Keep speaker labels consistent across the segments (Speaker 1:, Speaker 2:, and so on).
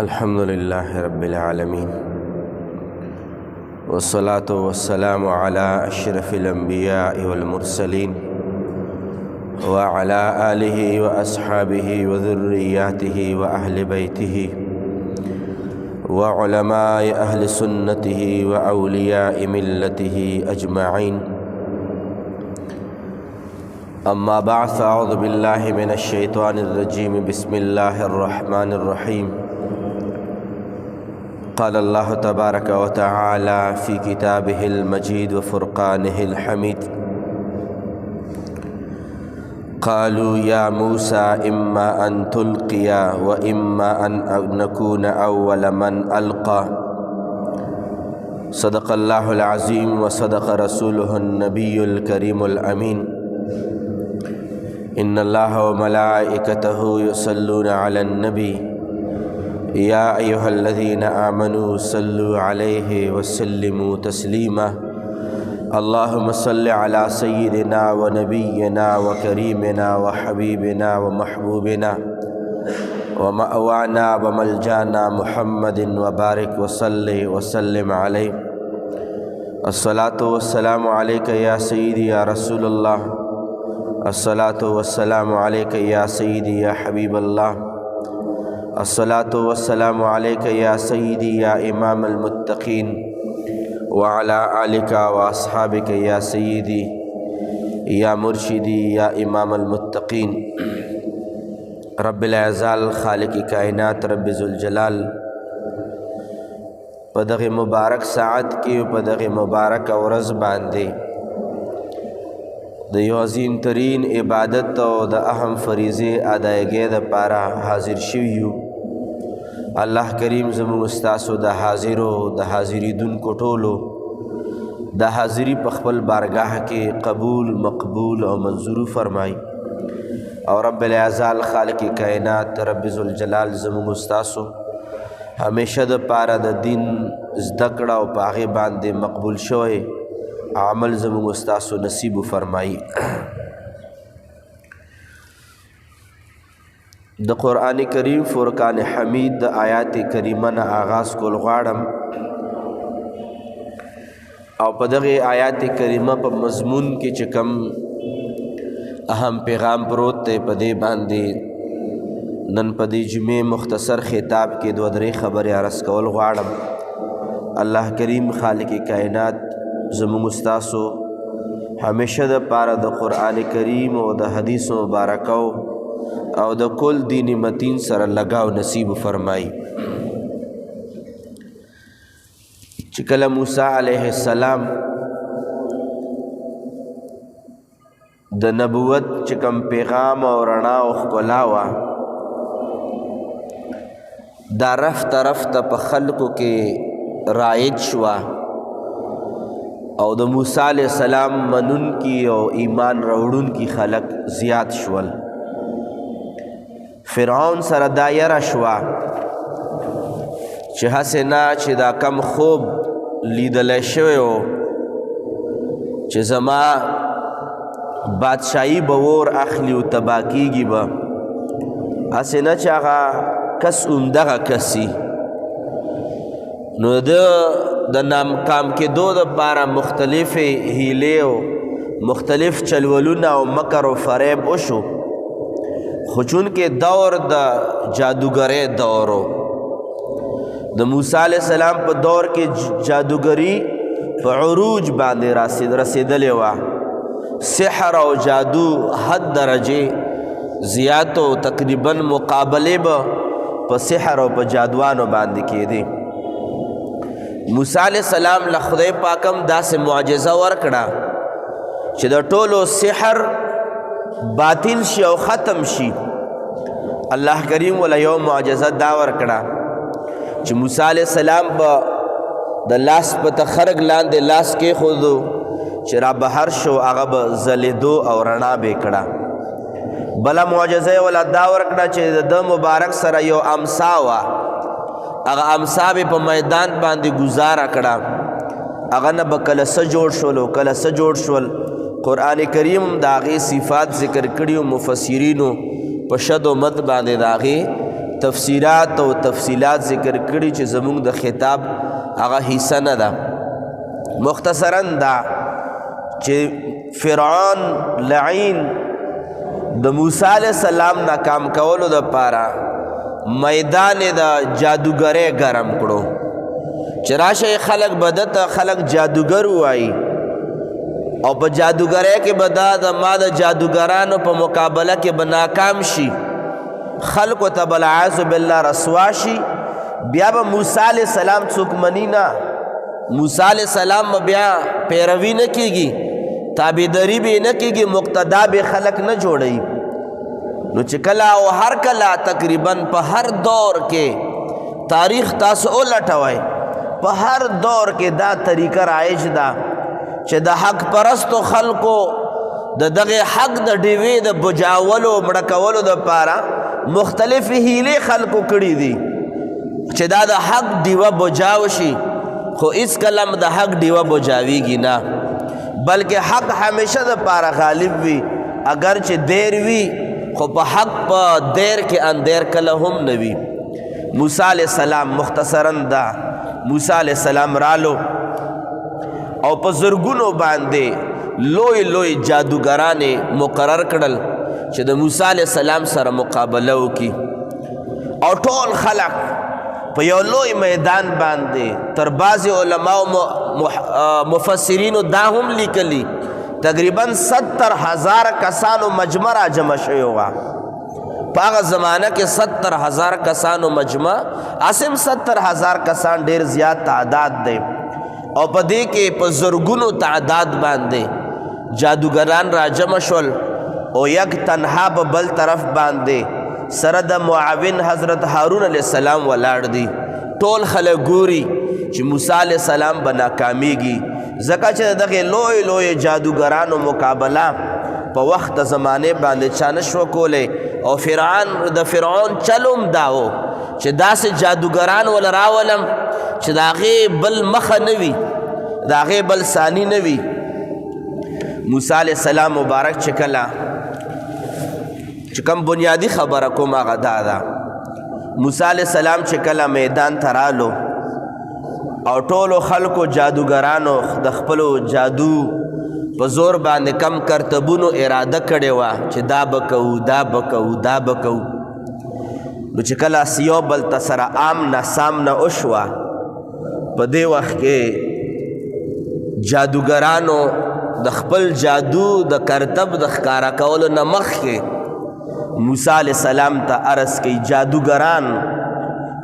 Speaker 1: الحمد لله رب العالمين والصلاة والسلام على أشرف الأنبياء والمرسلين وعلى آله وأصحابه وذرياته وأهل بيته وعلماء أهل سنته وأولياء ملته أجمعين. أما بعد، فأعوذ بالله من الشيطان الرجيم. بسم الله الرحمن الرحيم. قال الله تبارك وتعالى في كتابه المجيد وفرقانه الحميد: قالوا يا موسى إما أن تلقي وإما أن نكون أول من ألقى. صدق الله العظيم وصدق رسوله النبي الكريم الأمين. إن الله وملائكته يصلون على النبي يا أيها الذين آمنوا صلوا عليه وسلموا تسليما. اللهم صل على سيدنا ونبينا وكريمنا وحبيبنا ومحبوبنا ومأوانا وملجانا محمد وبارك وصل وسلم عليه. الصلاة والسلام عليك يا سيدي يا رسول الله. الصلاة والسلام عليك يا سيدي يا حبيب الله. الصلاة والسلام عليك يا سيدي يا إمام المتقين وعلى آلك وأصحابك يا سيدي يا مرشدي يا إمام المتقين. رب العزال خالق کائنات رب ذوالجلال په دغه مبارک ساعت کې په دغه مبارک ورځ باندې د یو عظیم ترین عبادت او د اهم فریضې ادایګۍ دپاره حاضر شوي یو. الله کریم زموږ ستاسو د حاضرو د حاضریدونکو ټولو د حاضري په خپل بارګاه کې قبول مقبول او منظور فرمای. او رب العزال خالق کائنات رب ذوالجلال زموږ ستاسو همیشه دپاره د دین زده کړه او په هغې باندې مقبول شوی عمل زموږ ستاسو نصیب فرمایي. د قرآن کریم فرقان حمید د آیات کریمه نه آغاز کول غواړم او په دغه آیات کریمه په مضمون کې چې کوم اهم پیغام پروت دی په دې باندې نن په دې جمعې مختصر خطاب کې دوه درې خبرې عرض کول غواړم. الله کریم خالق کائنات زموږ ستاسو همیشه دپاره د قرآن کریم او د حدیث مبارکو او د کل دین متین سره لگاو نصیب فرمای. چې کله موسی علیه السلام د نبوت چې کوم پیغام او رڼا او ښکلا وه دا رفته رفته په خلکو کې رایج شوه او د موسی علیه السلام منونکي او ایمان راوړونکي خلک زیات شول. فرعون سره دا یره شوه چې هسې نه چې دا کم خوب لیدلی شوی و چې زما بادشاهي به ور اخلي او تباه کېږي به، هسې نه چې هغه کس همدغه کس نو د ناکام کېدو دپاره مختلفې هیلې او مختلف چلولونه او مکر و فریب وشو. خو چونکې دور د جادوګرۍ دور و د موسی علیه السلام په دور کې جادوګري په عروج باندې رسېدلې وه. سحر او جادو حد درجې زیات و تقریبا مقابلې به په سحر او په جادوانو باندې کېدې. موسی علیه السلام له خدای پاکم داسې معجزه ورکړه چې د ټولو سحر باطل شي او ختم شي. الله کریم ولا یو معجزه دا ورکړه چې موسی علیه السلام به د لاس په تخرګ لاندې لاس کېښودو چې را بهر شو هغه به ځلېدو او رڼا به یې کړه. بله معجزه یې ولا دا ورکړه چې د ده مبارک سره یو امسا وه، هغه امسا به په میدان باندې ګزاره کړه، هغه نه به کله څه جوړ شول او کله څه جوړ شول. قرآن کریم د هغې صفات ذکر کړي او مفسرینو په شد و مد باندې د هغې تفسیرات او تفصیلات ذکر کړي چې زمونږ د خطاب هغه حصہ نه ده. مختصراً دا چې فرعون لعین د موسی علیہ السلام ناکام کولو د پاره میدان د جادوګرۍ ګرم کړو چې راشه خلق بدت خلق جادوګر وایي او په جادوګرۍ کې به دا د ما د جادوګرانو په مقابله کې به ناکام شي، خلقو ته به العیاذ بالله رسوا شي. بیا به موسی علیہ السلام څوک مني نه، موسی علیہ السلام بیا پیروي نه کیږي، تابعداري به نه کیږي، مقتدا به خلق نه جوړي. نو چې کله او هر کله تقریبا په هر دور کې تاریخ تاسو ولټوئ، په هر دور کې دا طریقه رایج ده چې د حق پرستو خلقو د دغه حق د ډیوې د بجاولو مړه کولو دپاره مختلف هیلې خلقو کړي دي چې دا د حق ډیوه بجاو شي، خو هیڅ کله هم د حق ډیوه بجاویږي نه، بلکې حق همیشه دپاره غالب وي، اگر چې دیر وي خو په حق په دیر کې اندیر کله هم نه وي. موسی علیہ السلام مختصراً دا موسی علیہ السلام رالو او په زرګونو باندې لوی لوی جادوګرانې مقرر کړل چې د موسی علیہ السلام سره مقابله وکړي، او ټول خلق په یو لوی میدان باندې تر بعضې علماو مفسرینو دا هم لیکلي تقریبا 70,000 کسانو مجمع را جمع شوی وه. په هغه زمانه کې 70,000 کسانو مجمع، اسم 70,000 کسان ډیر زیات تعداد دی، او په دې کې په زرګونو تعداد باندې جادوګران را جمع شول، او یک تنها په بل طرف باندې سره د معاون حضرت هارون علیہ السلام ولاړ دی. ټول خلک ګوري چې موسی علیہ السلام به ناکامیږي، ځکه چې دغه لوی لوی جادوګرانو مقابله په وخت د زمانې باندې چا نشوه کولی، او فرعون چلوم دا و چې داسې جادوګران ول راولم چې د هغې بل مخه نه وي، د هغې بل ثاني نه وي. موسی علیہ السلام مبارک چې کله چې کوم بنیادی خبره کوم هغه دا ده، موسی علیہ السلام چې کله میدان ته رالو او ټولو خلکو جادوګرانو د خپلو جادو په زور باندې کم کرتبونو اراده کړې وه چې دا به کوو دا به کوو دا به کوو، نو چې کله یو بل ته سره آمنه سامنه وشوه، په دې وخت کې جادوګرانو د خپل جادو د کرتب د ښکاره کولو نه مخکې موسی علیہ السلام ته عرض کوي جادوګران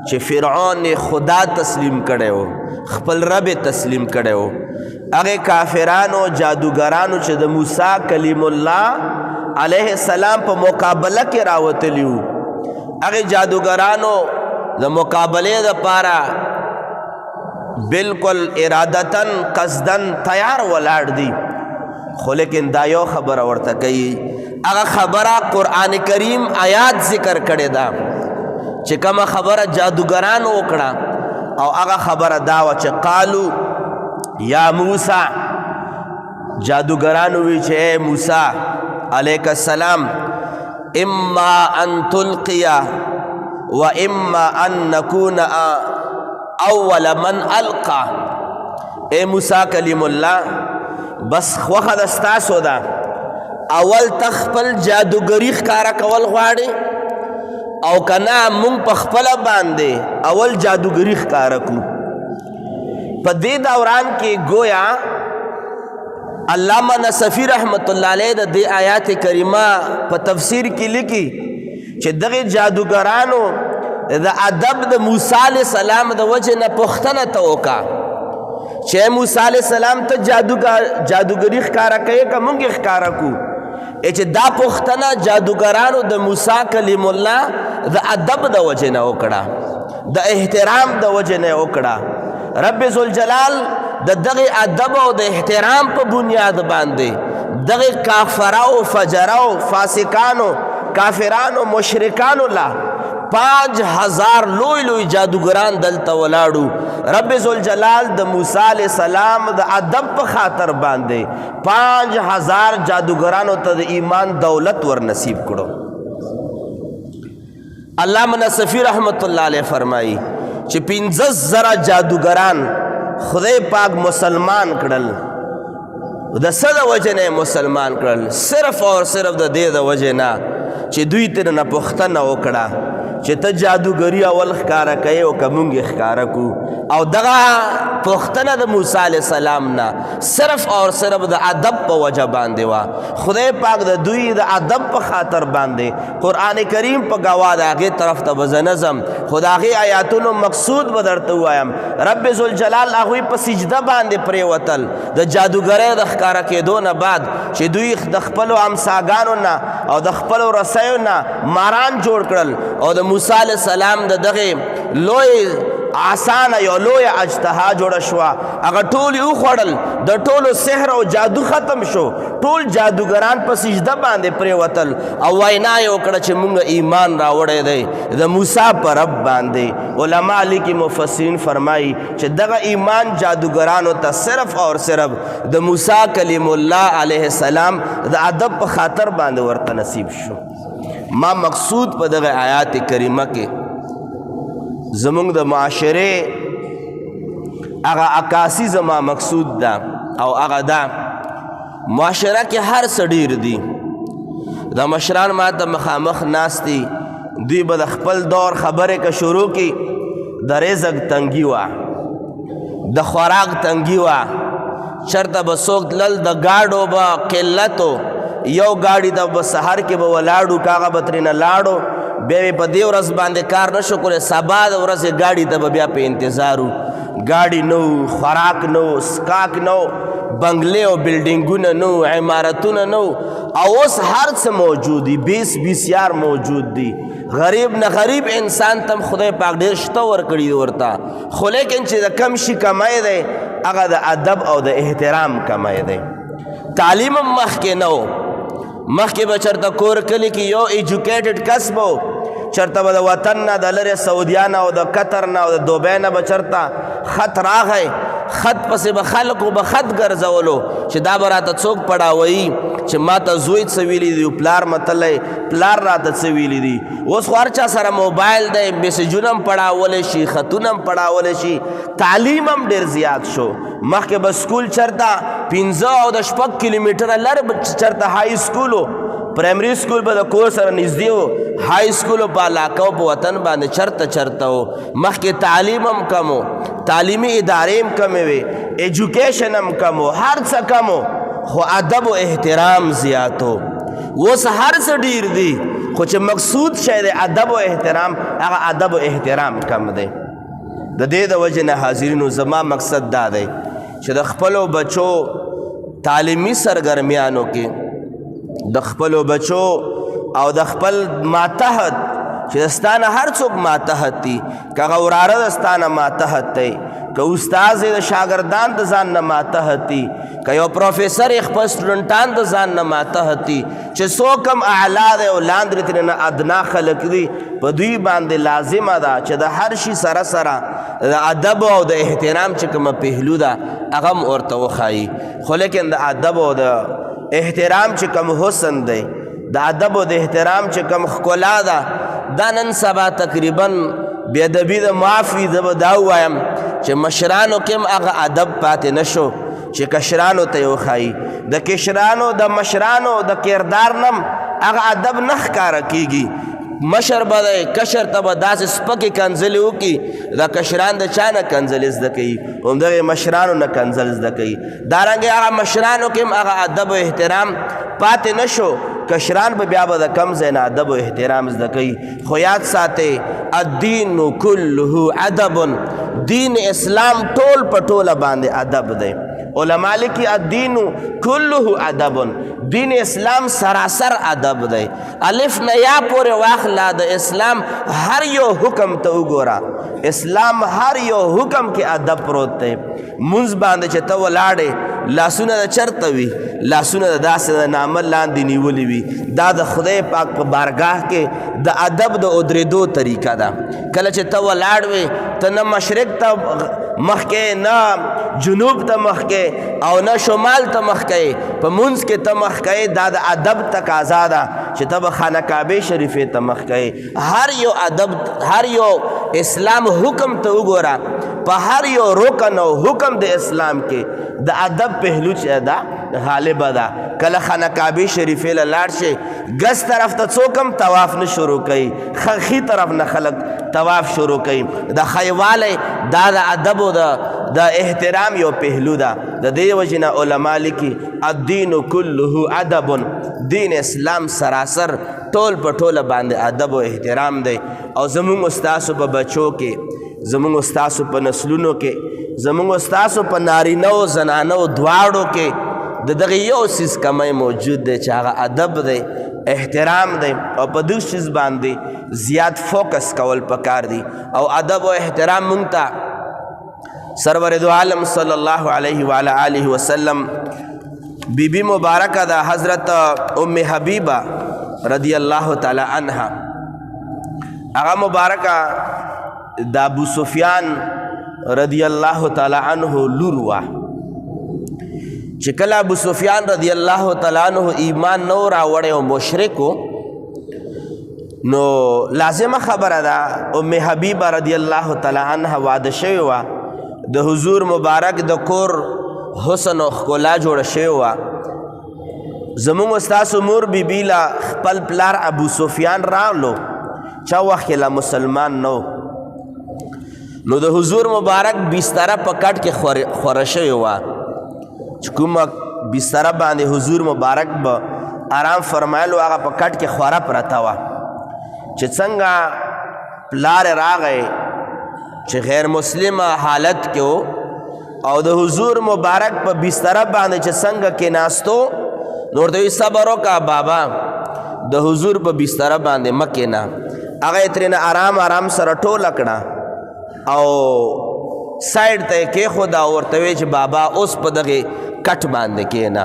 Speaker 1: چې فرعون خدا تسلیم کړی و، خپل رب تسلیم کړی و، هغې کافرانو جادوګرانو چې د موسی کلیم الله علیه السلام په مقابله کې راوتلي وو، هغې جادوګرانو د مقابلې دپاره بالکل ارادتاً قصداً تیار ولاړ دي، خو لیکن دا یو خبره ورته کوي، هغه خبره قرآن کریم آیات ذکر کړې ده چې کومه خبره جادوګرانو وکړه، او هغه خبره دا وه چې قالو یا موسی، جادوګرانو وی چې اے موسی علیک السلام اما ان تلقیا و اما ان نکون اول من القا. اے موسی کلیم الله بس خوخه د ستاسو ده، اول تخپل جادوګری ښکاره کول غواړي، او کنا مونږ په خپله باندې اول جادوګری ښکاره کړو. په دې دوران کې گویا علامہ نصفی رحمت الله علیه د دې آیات کریمه په تفسیر کې لیکي چې دغه جادوګرانو د ادب د موسی علیہ السلام د وجه نه پوښتنه ته وکړه چې موسی علیہ السلام ته جادوګری ښکاره کوي که مونږ یې ښکاره کړو، چې دا پوښتنه جادوګرانو د موسی کلیم الله د ادب د وجه نه وکړه، د احترام د وجه نه وکړه. رب ذوالجلال د دغه ادب او د احترام په بنیاد باندې دغه کافرو فجرو فاسقانو کافرانو مشرکانو لا 5000 لوی لوی جادوګران دلته ولاړو. رب ذوالجلال د موسی علیہ السلام د ادب په خاطر باندې 5000 جادوګرانو ته د ایمان دولت ور نصیب کړو. علامہ نصفی رحمت اللہ علیہ فرمائی چې 15,000 جادوگران خدای پاک مسلمان کړل. د څه د وجې نه مسلمان کړل؟ صرف اور صرف د دې د وجې نه چې دوی ترې نه پوښتنه وکړه چې ته جادوګري اول ښکاره کوې او که موږ یې ښکاره کړو. او دغه پوښتنه د موسی علیه السلام نه صرف اور صرف د ادب په وجه باندې وه. خدای پاک د دوی د ادب په خاطر باندې قرآن کریم په ګواه د هغې طرف ته به زه نه ځم، خو د هغې آیاتونو مقصود به درته ووایم. رب ذوالجلال هغوی په سجده باندې پرېوتل د جادوګرۍ د ښکاره کېدو نه بعد چې دوی د خپلو امساګانو نه او د خپلو رسیو نه ماران جوړ کړل او د موسی علیه السلام د دغې لوی آسانه یو لویه اجتها جوړه شوه، هغه ټول یې وخوړل، د ټولو سحر او جادو ختم شو، ټول جادوګران په سجده باندې پرېوتل او وینا یې وکړه چې موږ ایمان راوړی دی د موسی په رب باندې. علما لیکي مفسرین فرمایي چې دغه ایمان جادوګرانو ته صرف اور صرف د موسی کلیم الله علیه السلام د ادب په خاطر باندې ورته نصیب شو. ما مقصود په دغه آیات کریمه کې زمونږ د معاشرې هغه عکاسي زما مقصود ده او هغه ده معاشره کې هر څه ډېر دي. د مشران ما ته مخامخ ناست دي، دوی به د خپل دور خبرې که شروع کړي د رزق تنګي وه، د خوراک تنګي وه، چېرته به څوک تلل د ګاډو به قلت و، یو ګاډي ته به سهار کې به ولاړو کاغه به ترېنه لاړو، بیا یې په دې ورځ باندې کار نه شو کولی، سبا د ورځې ګاډي ته به بیا په انتظار و. ګاډي نه و، خوراک نه و، سکاک نه و، بنګلې او بلډینګونه نه و، عمارتونه نه و، او اوس هر څه موجود دي، 20 یار موجود دي. غریب نه غریب انسان ته خدای پاک ډېر شته ورکړي ورته، خو لیکن چې د کم شي کمای دی هغه د ادب او د احترام کمای دی. تعلیم هم مخکې نه و، مخکې به چېرته کور کلي کې یو ایجوکیټډ کس به و، چېرته به د وطن نه د لرې سعودیا نه او د قطر نه او د دوبۍ نه به چېرته خط راغی، خط پسې به خلکو به خط ګرځولو چې دا به راته څوک پړاووي چې ما ته زوی څه ویلي دي، پلار متلی پلار راته څه ویلي دي. اوس خو هر چا سره موبایل دی، میسیجونه هم پړاولی شي، خطونه هم پړاولی شي، تعلیم هم ډېر زیات شو. مخکې به سکول چېرته 15 او د 6 کیلومیټره لرې به چېرته های سکول و، پرایمري سکول به د کور سره نږدې و، های سکولو په علاقه او په وطن باندې چرته و. مخکې تعلیم هم کم و، تعلیمي ادارې هم کمې وې، ایجوکیشن هم کم و، هر څه کم و، خو ادب و احترام زیات و. اوس هر څه ډېر دي خو چې مقصود شی دی ادب و احترام، هغه ادب و احترام کم دی. د دې د وجې نه حاضرینو زما مقصد دا دی چې د خپلو بچو تعلیمي سرګرمیانو کې د خپلو بچو او د خپل ماتحت چې دستانه هر څوک ماتحت دي، که هغه وراره دستانه ماتحت دی، که استاد د شاګردان د ځان نه ماتحت دي، که یو پروفیسر یې خپل سټوډنټان د ځان نه ماتحت دي، چې څوک هم اعلی دی او لاندې ترېنه ادنا خلک دي، په دوی باندې لازمه ده چې د هر شي سره سره د ادب او د احترام چې کومه پهلو ده هغه هم ورته وښایي. خو لیکن د ادب او د احترام چې کم حسن دی، د ادب او د احترام چې کم ښکلا ده، دا نن سبا تقریبا بې ادبي د معافي زه به دا ووایم چې مشرانو کې هم هغه ادب پاتې نه شو چې کشرانو ته یې وښایي. د کشرانو د مشرانو د کردار نه هم هغه ادب نه ښکاره کېږي. مشر به دی، کشر ته به داسې سپکې کنځلې وکړي، دا کشران د چا نه کنځلې زده کوي؟ همدغې مشرانو نه کنځل زده کوي. دارنګې هغه مشرانو کې هم هغه ادب و احترام پاتې نه شو، کشران به بیا به د کم ځای نه ادب و احترام زده کوي. خو یاد ساتئ الدین کله ادب، دین اسلام ټول په ټوله باندې ادب دی. علما لیکي الدین کله ادب، دین اسلام سراسر ادب دی. الف نه یا پورې واخله، د اسلام هر یو حکم ته وګوره، اسلام هر یو حکم کې ادب پروت دی. مونځ باندې چې ته ولاړې لاسونه د چرته وي، لاسونه د داسې د نامه لاندې نیولې وي، دا د خدای پاک په بارګاه کې د ادب د ودرېدو طریقه ده. کله چې ته ولاړ وې، ته نه مشرق ته مخکې، نه جنوب ته مخکې او نه شمال ته مخکې، په مونځ کې ته مخکې، دا د ادب تقاضا ده چې ته به خانه کعبې شریفې ته مخ کوې. هر یو ادب، هر یو اسلام حکم ته وګوره، په هر یو رکن او حکم د اسلام کې د ادب پهلو چې ده غالبه ده. کله خانه کعبې شریفې له لاړ شي، ګس طرف ته څوک هم طواف نه شروع کوي، ښي طرف نه خلک طواف شروع کوي. د ښیوالی دا د ادب او د احترام یو پهلو ده. د دې وجې نه علما لیکي الدین کله ادب، دین اسلام سراسر ټول په ټوله باندې ادب او احترام دی. او زمونږ ستاسو په بچو کې، زمونږ ستاسو په نسلونو کې، زمونږ ستاسو په نارینه او زنانو دواړو کې د دغه یو څیز کمی موجود دی چې هغه ادب دی، احترام دی. او په دغه چیز باندې زیات فوکس کول پکار دی. او ادب او احترام مونږ ته سرور دو عالم صلی الله علیه وعلی آله وسلم بی بی مبارکہ دا حضرت ام حبیبہ رضی اللہ تعالی عنہ، اغا مبارکہ دا ابو سفیان رضی اللہ تعالی عنہ لوروا. چکل ابو سفیان رضی اللہ تعالی عنہ ایمان نو راوڑے و مشرکو، نو لازم خبر دا ام حبیبہ رضی اللہ تعالی عنہ وعده شوی وا د حضور مبارک د کور حسن او ښکلا جوړه شوی وا. زمونږ استاسو مور بیبي لا خپل پلار ابو سفیان راغلو، چا وخت لا مسلمان نو. نو د حضور مبارک بستره په کټ کې خوره شوی وا، چې کومه بستره باندې حضور مبارک به آرام فرمایلو هغه په کټ کې خوره پرته وه. چې څنګه پلار راغی چې غیر مسلمه حالت کې و، او د حضور مبارک په بستره باندې چې څنګه کېناستو، نو ورته وی صبر وکړه بابا، د حضور په بستره باندې مه کېنه. هغه یې ترېنه آرام آرام سره ټوله کړه او سایډ ته یې کېښوده او ورته وی چې بابا اوس په دغې کټ باندې کېنه.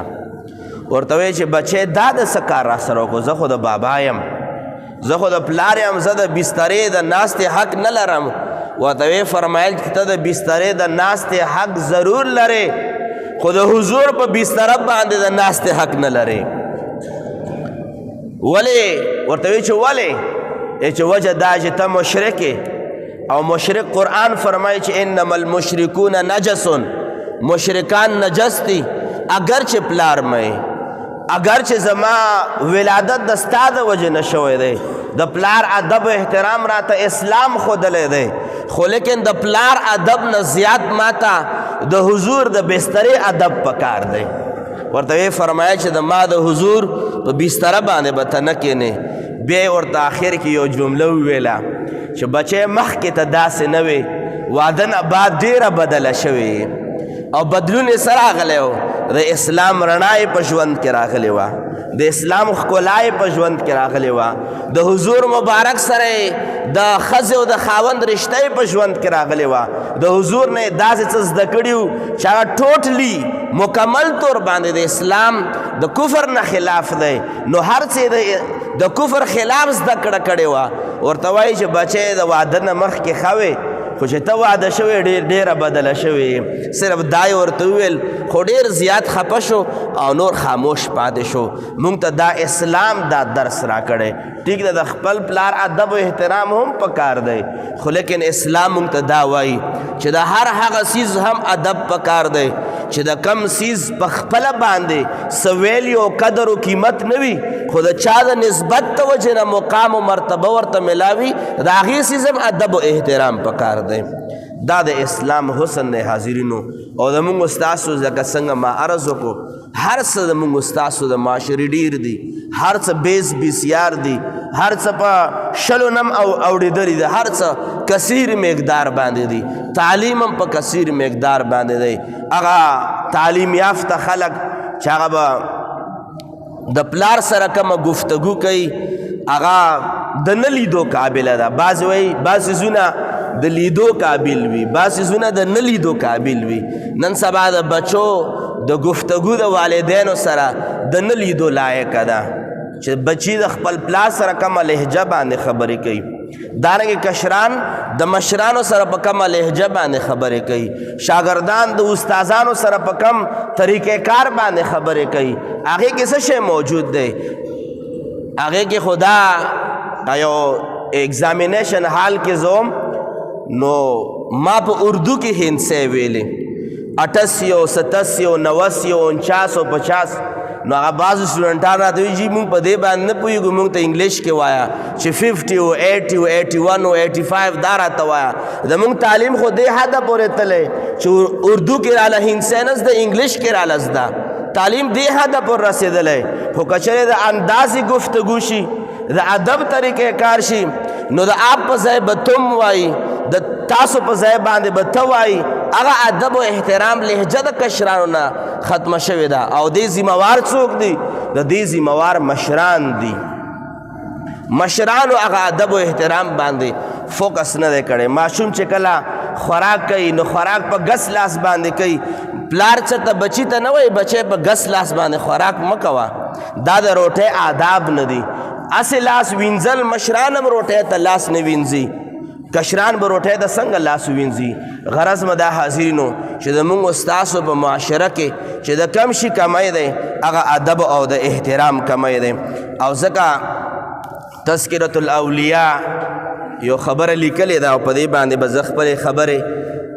Speaker 1: ورته وی چې بچی دا د څه کار را سره وکړو، زه خو د بابا یم، زه خو د پلار یم، زه د بسترې د ناستې حق نه لرم. ورته وی فرمایل چې ته د بسترې د ناستې حق ضرور لرې، خو د حضور په بستره باندې د ناستې حق نه لرې. ولې؟ ورته وی چې ولې؟ چې وجه دا چې ته مشرک او مشرک قرآن فرمایي چې انما المشرکون نجس، مشرکان نجس دي. اگر چې پلار مې، اگر چې زما ولادت د ستا د وجې نه شوی دی، د پلار ادب احترام راته اسلام ښودلی دی، خو لیکن د پلار ادب نه زیات ماته د حضور د بسترې ادب پکار دی. ورته وی فرمایه چې د ما د حضور په بستره باندې به ته نه کېنې. بیا یې ورته آخر کې یو جمله وویله چې بچی مخکې ته داسې نه وې، واده نه بعد ډېره بدله شوې او بدلون یې څه راغلی و، د اسلام رڼا یې په ژوند کې راغلی وه، د اسلام ښکلا یې په ژوند کې راغلی وه، د حضور مبارک سره یې د ښځې او د خاوند رشته یې په ژوند کې راغلی وه، د حضور نه یې داسې څه زده کړي وو چې هغه ټوټلی مکمل طور باندې د اسلام د کفر نه خلاف دی. نو هر څه د کفر خلاف زده کړه کړې وه. ورته وایي چې بچی د واده نه مخکې ښه وې، خو چې ته واده شوې ډېره بدله شوې. صرف دا یې ورته وویل، خو ډېر زیات خفه شو او نور خاموش پاتې شو. موږ ته دا اسلام دا درس راکړی. ټیک ده، د خپل پلار ادب او احترام هم پکار دی، خو لیکن اسلام موږ ته دا وایي چې د هر هغه څیز هم ادب پکار دی چې د کم څیز په خپله باندې څه ویلي او قدر او قیمت نه وي، خو د چا د نسبت د وجې نه مقام او مرتبه ورته ملاوي، د هغې څیز هم ادب او احترام پکار دی. دا د اسلام حسن دی حاضرینو. او زمونږ استاسو ځکه څنګه ما عرض وکړو، هر څه زمونږ استاسو د معاشرې ډېر دي، هر څه بیس بسیار دي، هر څه په شلو نم او اورېدلي دي، هر څه کثیر مقدار باندې دي، تعلیم هم په کثیر مقدار باندې دی. هغه تعلیم یافته خلک چې هغه به د پلار سره کومه گفتگو کوي، هغه د نه لیدو قابله ده. بعضې وایي بعض څیزونه د لیدو قابل وي، بعض څیزونه د نه لیدو قابل وي. نن سبا د بچو د گفتگو د والدینو سره د نه لیدو لایقه ده چې بچی د خپل پلار سره کومه لهجه باندې خبرې کوي، دارنګې کشران د مشرانو سره په کومه لهجه باندې خبرې کوي، شاګردان د استادانو سره په کوم طریقې کار باندې خبرې کوي. هغې کې څه شی موجود دی؟ هغه کې خدا یو ایگزامینیشن حال کې زوم نو ما په اردو کې هندسه ویلې 88 87 90 49 نو هغه بعض سټوډنټان راته وایي چې موږ په دې باندې نه پوهېږو موږ ته انګلیش کې وایه چې 50 او 80 او 81 او 85 دا راته وایه زموږ تعلیم خو دې حده پورې تللی چې اردو کې راله هندسه نه زده انګلیش کې راله زده تعلیم دې حده پورې رسېدلی خو که چېرې د اندازې گفتگو شي د ادب طریقې کار شي نو د آپ په ځای به تم وایي د تاسو په ځای باندې به ته وایي هغه ادب او احترام لهجه د کشرانو نه ختمه شوې ده او دې ذمہوار څوک دي د دې ذمہوار مشران دي مشرانو هغه ادب او احترام باندې فوکس نه دی کړی ماشوم چې کله خوراک کوي نو خوراک په ګس لاس باندې کوي پلار څه ته بچي ته نه وایي بچی په ګس لاس باندې خوراک مه کوه دا د روټۍ آداب نه دي هسې لاس وینځل مشران هم روټۍ ته لاس نه وینځي کشران به روټۍ ته څنګه لاس ووینځي غرض مه دا حاضرینو چې زموږ ستاسو په معاشره کې چې د کم شي کمی دی هغه ادب او د احترام کمی دی او ځکه تذکرة الاولیاء یو خبره لیکلې ده او په دې باندې به زه خپلې خبرې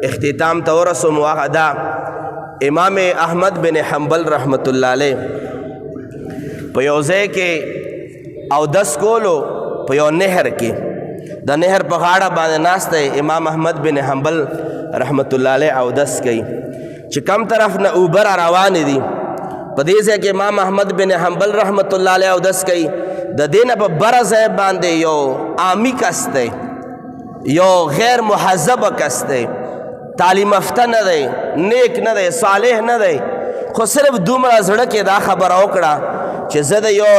Speaker 1: اختتام ته ورسوم هغه دا امام احمد بن حنبل رحمت الله علیه په یو ځای کې اودس کولو په یو نهر کې د نهر په غاړه باندې ناست دی امام احمد بن حنبل رحمت الله علیه اودس کوي چې کم طرف نه اوبه را روانې دي په دې ځای کې امام احمد بن حنبل رحمت الله علیه اودس کوي د دې نه په بره ځای باندې یو عامي کس دی یو غیر مهذبه کس دی تعلیم یافته نه دی نیک نه دی صالح نه دی خو صرف دومره زړه کې دا خبره وکړه چې زه د یو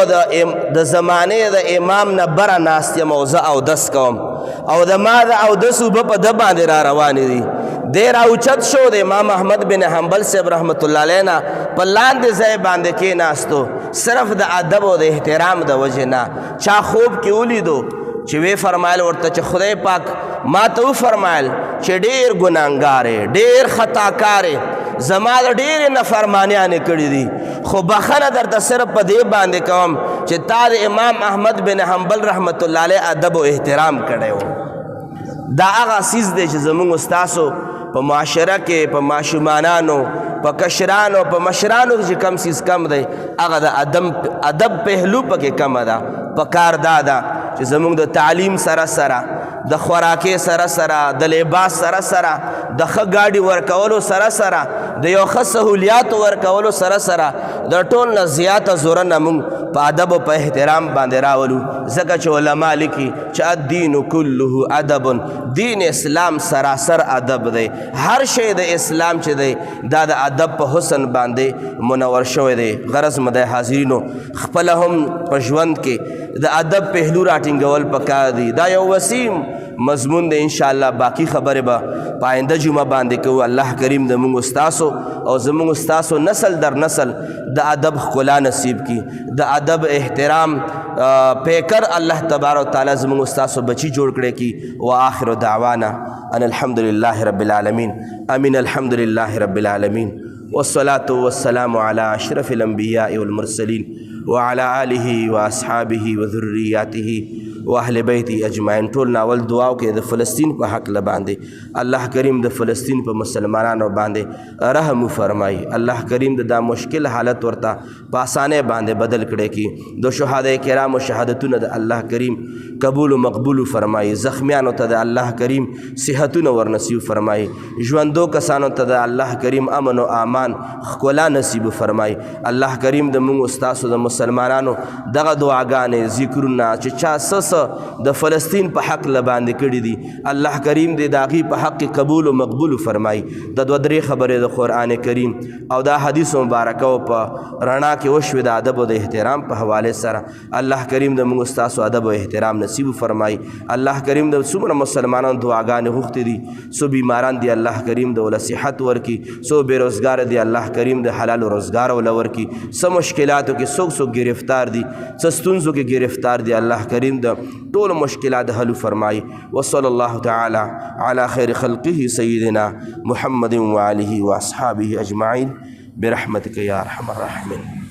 Speaker 1: د زمانې د امام نه بره ناست یم او زه اودس کوم او د ما د اودس اوبه په ده باندې را روانې دي دی راوچت شو د امام احمد بن حنبل صاحب رحمت الله علیه نه په لاندې ځای باندې کېناستو صرف د ادب او د احترام د وجې نه چا خوب کې ولیدو چې وی فرمایل ورته چې خدای پاک ما ته وفرمایل چې ډېر ګناهګار ډېر خطاکار زما د ډېرې نافرمانیانې کړي دي خو بخښنه درته صرف په دې باندې کوم چې تا د امام احمد بن حنبل رحمت الله علیه ادب او احترام کړی و دا هغه څیز دی چې زموږ ستاسو په معاشره کې په ماشومانانو په کشرانو په مشرانو چې کم څیز کم دی هغه د ادب پهلو پکې کمه ده پکار دا ده چې زموږ د تعلیم سره سره د خوراکۍ سره سره د لباس سره سره د ښه ګاډي ورکولو سره سره د یو ښه سهولیاتو ورکولو سره سره د ټول نه زیاته زورنه موږ په ادب او په احترام باندې راولو ځکه چې علما لیکي چې الدین کله ادب دین اسلام سراسر ادب دی هر شی د اسلام چې دی دا د ادب په حسن باندې منور شوی دی غرض مده حاضرینو خپله هم په ژوند کې د ادب پهلو راټینګول پکار دی دا یو وسیم مضمون دی انشاءالله باقی خبرې به په آینده جمعه باندې کوو الله کریم د موږ ستاسو او زموږ ستاسو نسل در نسل د ادب ښکلا نصیب کی د ادب احترام پیکر الله تبارک وتعالی زموږ ستاسو بچی جوړ کړی کی و آخر دعوانا ان الحمد لله رب العالمین امین الحمد لله رب العالمین والصلاة والسلام على اشرف الانبیاء والمرسلین وعلى آله واصحابه وذرياته واهل بیت اجمعین ټول ناول دعاو کې د فلسطین په حق باندې الله کریم د فلسطین په مسلمانانو باندې رحم فرمایي الله کریم د دا مشکل حالت ورته په اسانه باندې بدل کړي کی د شهداء کرام او شهادتونه د الله کریم قبول او مقبول فرمایي زخمیانو ته د الله کریم صحتونه ور نصیب فرمایي ژوندو کسانو ته د الله کریم امن او امان خلا نصیب فرمایي الله کریم د موږ استاد د مسلمانانو دغه دعاګانې ذکرونه چې چا سس د فلسطین په حق باندې کړي دي الله کریم دې داغي په حق قبول او مقبول فرمایي د دوه درې خبرې د قران کریم او د حدیث مبارکه او په رڼا کې وشو د ادب او د احترام په حواله سره الله کریم د موږ استاد ادب او احترام نصیب فرمایي الله کریم د څومره مسلمانانو دعاګانې غوښتي دي سو بیماران دي الله کریم د ول صحت ورکی سو بیروزګار دي الله کریم د حلال روزګار ول ورکی سو مشکلاتو کې څوک گرفتار دي څستونزو کې گرفتار دي الله کریم د طول مشکلات حل فرمائی وصلی اللہ تعالی علی خیر خلقه سیدنا محمد وآلہ واصحابہ اجمعین برحمتک یا ارحم الراحمین.